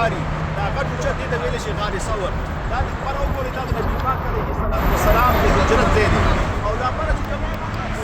ښکاري دا غټ اوچت دې ته ویلی شي غار ثور دا د خبره وګورئ دا د نبي پاک علیه الصلاة والسلام د هجرت ځای دی او دا بره چې کوم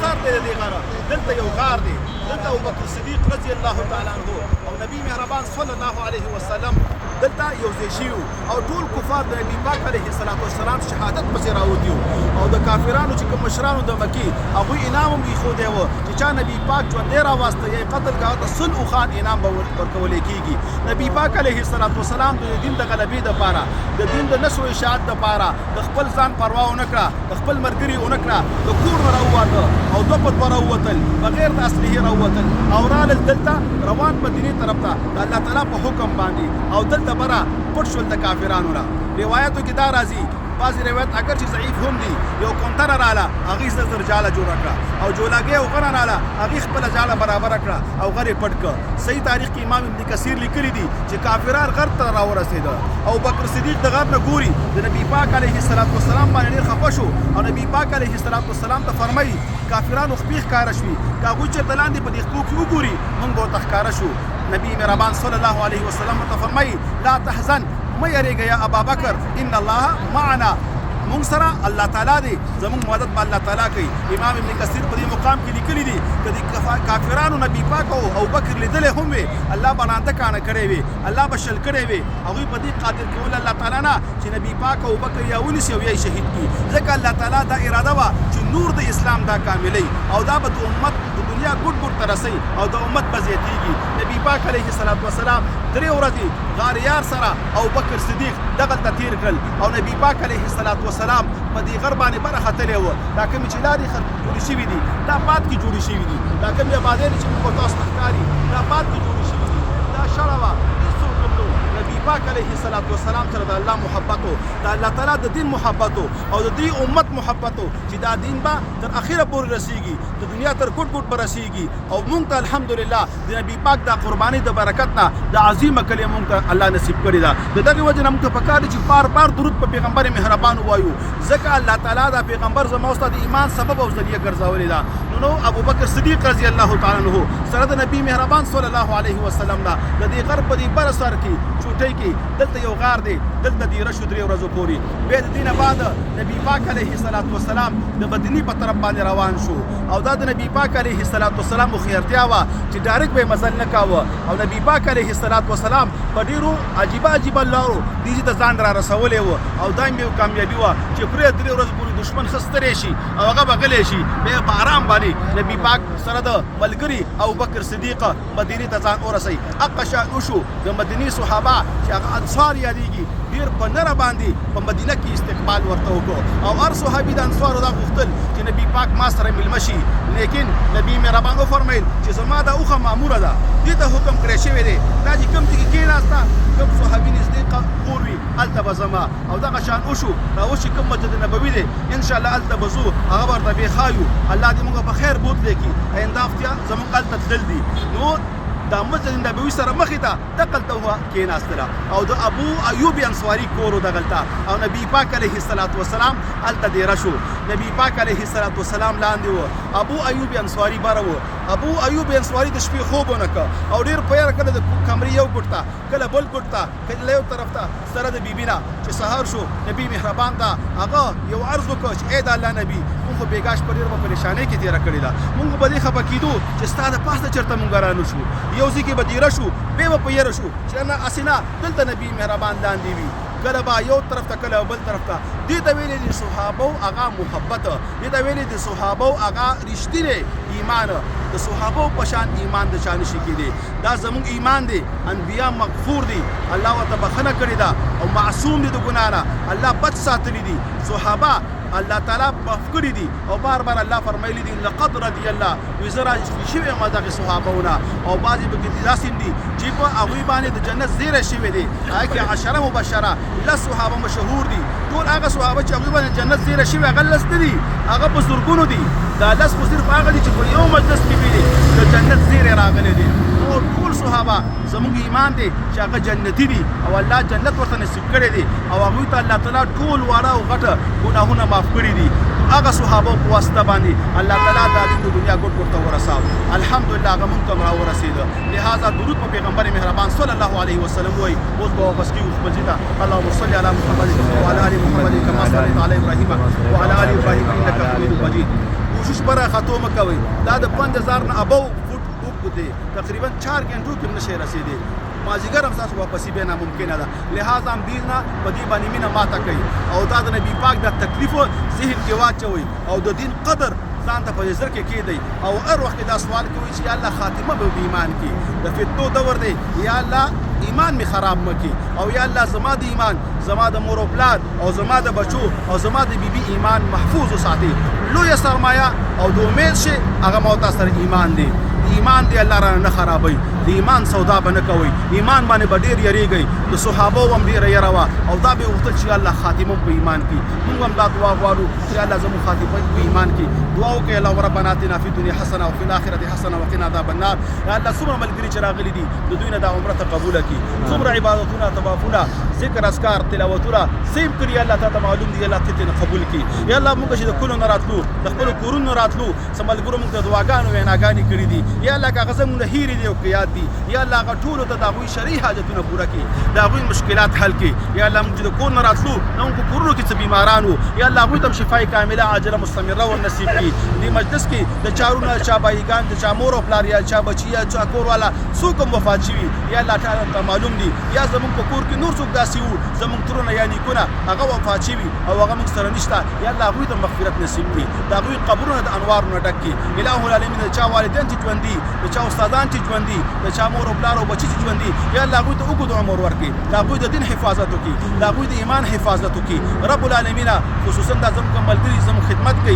سر دی د دې غره دلته یو غار دی دلته ابوبکر صدیق رضی الله تعالی عنه او نبی مهربان صلی الله علیه وسلم دلته یو ځای شوي او ټول کفار د نبي پاک علیه الصلاة والسلام شهادت پسې راوتي او د کافرانو چې کوم مشرانو د مکې هغوی انعام هم ایښودی و چې چا نبي پاک ژوندی راواسته یا یې قتل که هغه ته 100 اوښان انعام به ورکولی کېږي نبي پاک علیه الصلاة والسلام د دین د غلبې دپاره د دین د نشر و اشاعت دپاره د خپل ځان پروا ونه کړه د خپل ملګري ونه کړه د کور نه راوواته او دوه په دوه راووتل بغیر د اسلحې راووتل او رالل دلته روان مدینې طرف ته د الله تعالی په حکم باندې او دلته بره پټ شول د کافرانو نه روایتو کې دا راځي بعضې روایت اگر چې ضعیف هم دي یو کونتره راله هغې زر جاله جوړه کړه او جولاګۍ او غره راله هغې خپله جاله برابره کړه او غر یې پټ کړه صحیح تاریخ کې امام ابن کثیر لیکلي دي چې کافران غر ته راورسېده او بکر صدیق د غر نه ګوري د نبي پاک علیه الصلاة والسلام باندې ډېر خفه شو او نبي پاک علیه الصلاة والسلام ته فرمایي کافرانو خپې ښکاره شوي که هغوی چېرته لاندې په دې خپو کې وګوري موږ به ورته ښکاره شو نبي مهربان صلی الله علیه وسلم ورته فرمایي لا تحزن مه یریږه یا ابابکر ان الله معنا مونږ سره الله تعالی دی زمونږ مدد به الله تعالی کوي امام ابن کثیر په دې مقام کې لیکلي دي که د کافرانو نبي پاک او ابوبکر لیدلی هم وي الله به رانده کاڼه کړی وي الله به شل کړی وي هغوی په دې قادر کول الله تعالی نه چې نبي پاک او ابوبکر یا ونیسي او یا یې شهید کړي ځکه الله تعالی دا اراده وه چې نور د اسلام دا کاملی او دا به د امت د دنیا ګوټ ګوټ ته رسوي او د امت به زیاتېږي نبي پاک علیه الصلاة والسلام 3 ورځې غار یار سره ابوبکر صدیق دغلته تیر کړل او نبي پاک علیه الصلاة والسلام په دې غر باندې بره ختلی وه دا کومې چې لارې جوړې شوي دي دا باد کې جوړې شوي دي دا کومې آبادۍ چې موږ تاسو ته ښکاري دا باد کې جوړې شوي دي دا شړه وه هېڅوک هم نه نبي پاک علیه الصلاة والسلام سره د الله محبت و د الله تعالی د دین محبت و او د دې امت محبت و چې دا دین به تر اخره پورې رسیږي د دنیا تر ګوټ ګوټ به رسیږي او موږ ته الحمدلله د نبي پاک دا قرباني د برکت نه د عظیمه کلمه موږ ته الله نصیب کړې ده د دغې وجې نه موږ ته پکار دي چې بار بار درود په پیغمبر مهربان ووایو ځکه الله تعالی دا پیغمبر زما او ستا د ایمان سبب او ذریعه ګرځولې ده نو ابوبکر صدیق رضی الله تعالی عنه سره د نبي مهربان صلی الله علیه وسلم نه د دې غر په دې بره سر کې چوټۍ کې دلته یو غار دی دلته دیره شو 3 ورځو پورې بیا د دې نه بعد نبي پاک علیه الصلاة والسلام د مدینې په طرف باندې روان شو او دا د نبي پاک علیه الصلاة والسلام هوښیارتیا وه چې ډایرکټ به یې مزل نه کاوه او نبي پاک علیه الصلاة والسلام په ډېرو عجیبه لارو دې ته ځان را رسولی و او دا یې کامیابي وه چې پرې 3 ورځې پورې دشمن ښه ستړی شي او هغه به غلی شي بیا په آرام باندې نبي پاک سره د ملګري ابوبکر صدیق مدینې ته ځان ورسوي هغه شان وشو د مدینې صحابه چې هغه انصار یادېږي ډېر په نره باندې په مدینه کې استقبال ورته وکړو او هر صحابي د انصارو دا غوښتل چې نبي پاک ما سره میلمه شي لیکن نبي مهربان وفرمیل چې زما دا اوښه ماموره ده دې ته حکم کړی شوی دی دا چې کوم ځای کې کېناسته کوم صحابي نږدې کور وي هلته به ځمه او دغه شان وشو دا اوس چې کوم مسجد نبوي دی انشاءالله هلته به ځو هغه به ورته بې ښایو الله دې موږ په خیر بوتلی کړي آینده هفتیا زموږ هلته تلل دي نو دا مسجد نبوي سره مخې ته دغلته کېناستله او د ابو ایوب انصاري کور و دغلته او نبي پاک علیه الصلاة والسلام هلته دیره شو نبي پاک علیه الصلاة والسلام لاندې و ابو ایوب انصاري بره و ابو ایوب انصاري د شپې خوب ونه کړه او ډېر په یاره کله د کمرې یو ګوټ ته کله بل ګوټ ته کله یو طرف ته سره د بیبي نه چې سهار شو نبي مهربان ته هغه یو عرض وکړ چې ای د الله نبي مونږ خو بېګا شپه ډېر په پریشانۍ کې تېره کړې ده مونږ به دې خفه کېدو چې ستا د پاسه چېرته مونږ رانه شو یو ځای کې به دیره شو بیا به په یره شو چې نه هسې نه دلته نبي مهربان لاندې وي کله به یو طرف ته کله بل طرف ته دې ته ویلې دي صحابو هغه محبت دې ته ویلې دي صحابو هغه رښتینی ایمان د صحابو په شان ایمان د چا نشي کېدی دا زموږ ایمان دی انبیا مغفور دي الله ورته بخښنه کړې ده او معصوم دي د ګناه نه الله بچ ساتلي دي صحابه الله تعالی معاف کړي دي او بار بار الله فرمایلی دي لقد رضي الله وزرا شوی ما دغه صحابهونه او بعضی به داسې دي چې په هغوی باندې د جنت زیره شوی دي هغه کې 10 مبشره لس صحابه مشهور دي ټول هغه صحابه چې هغوی باندې جنت زیره شوی هغه لس دي هغه په زرګونو دي دا لس خو صرف هغه دي چې په یو مجلس کې وي د جنت زیره راغلي دي نور ټول صحابه زموږ ایمان دی چې هغه جنتي دي او الله جنت ورته نصیب کړی دی او هغوی ته الله تعالی ټول واړه او غټه ګناهونه معاف کړي دي هغه صحابه په واسطه باندې الله تعالی د دین د دنیا ګډ ګډ ته ورساو الحمدلله هغه مونږ ته راورسېده لهذا درود په پیغمبر مهربان صلی الله علیه وسلم وای اوس به واپس کیږو خپل ځای ته اللهم صل علی محمد وعلى ال محمد كما صليت على ابراهيم وعلى ال ابراهيم انك حميد مجيد کوشش بره ختم کوي دا د 5000 نه ابو فوټ اوږد دی تقریبا 4 غنټو کې نشي رسیدي مازیګر هم تاسو واپسی به ناممکنه ده لهذا هم دینا په دې باندې مینه ماته کوي او دا د نبی پاک د تکلیف ذهن کې واچوي او د دین قدر ځان ته په نظر کې کېدی او هر وخت دا سوال کوي چې الله خاتمه به ایمان کې د فتنو دور دی یا الله ایمان می خراب مکی او یا الله زما د ایمان زما د مور او پلار او زما د بچو او زما د بیبي ایمان محفوظ وساتي لوی سرمایه او د امید شي هغه مو تاسو سره ایمان دی ایمان دی الله را نه خرابوي د ایمان سودا به نه کوي ایمان باندې به ډېر یریږئ د صحابو هم ډېره یره وه او دا به یې غوښتل چې الله خاتمه په ایمان کړي موږ هم دا دعا غواړو چې الله زموږ خاتمه په ایمان کړي دعا وکړئ اللهم ربنا آتنا فی الدنیا حسنه وفي الاخرة حسنه وقنا عذاب النار یا الله څومره ملګري چې راغلي دي د دوی نه دا عمره ته قبوله کړي څومره عبادتونه طوافونه ذکر اذکار تلاوتونه سیم کړي الله تعالی معلوم دي الله تعالی قبول کړي یا الله موږ چې د کلو نه راتلو د خپل کورونو راتلو سملګرو موږ ته دعاګانو ویناګانې کړي دي یا الله کاغه زموږ نه هېرې دي او یاد دي یا الله هغه ټولو ته د هغوی شرعي حاجتونه پوره کړي د هغوی مشکلات حل کړي یا الله موږ چې د کور نه راتلو نو موږ په کورونو کې څه بیماران وو یا الله هغوی ته شفای کامله عاجله مستمره ورنصیب کړي دې مجلس کې د چارونه چا بایګان د چا مور او پلار یا چا بچي یا چا کور والا څوک هم وفات شوي یا الله تعالی ته معلوم دي یا زموږ په کور کې نور څوک داسې وو زموږ ترونه یا نیکونه هغه وفات شوي او هغه موږ سره نشته یا الله هغوی ته مغفرت نصیب کړي د هغوی قبرونه د انوارو نه ډک کړي اله العالمین د چا والدین چې ژوند دي د چا استادان چې ژوند دي د چا مور او پلار او بچي چې ژوند دي یا الله هغوی ته اوږد عمر ورکړي د هغوی د دین حفاظت وکړي د هغوی د ایمان حفاظت وکړي رب العالمین خصوصا دا زموږ ملګري زموږ خدمت کوي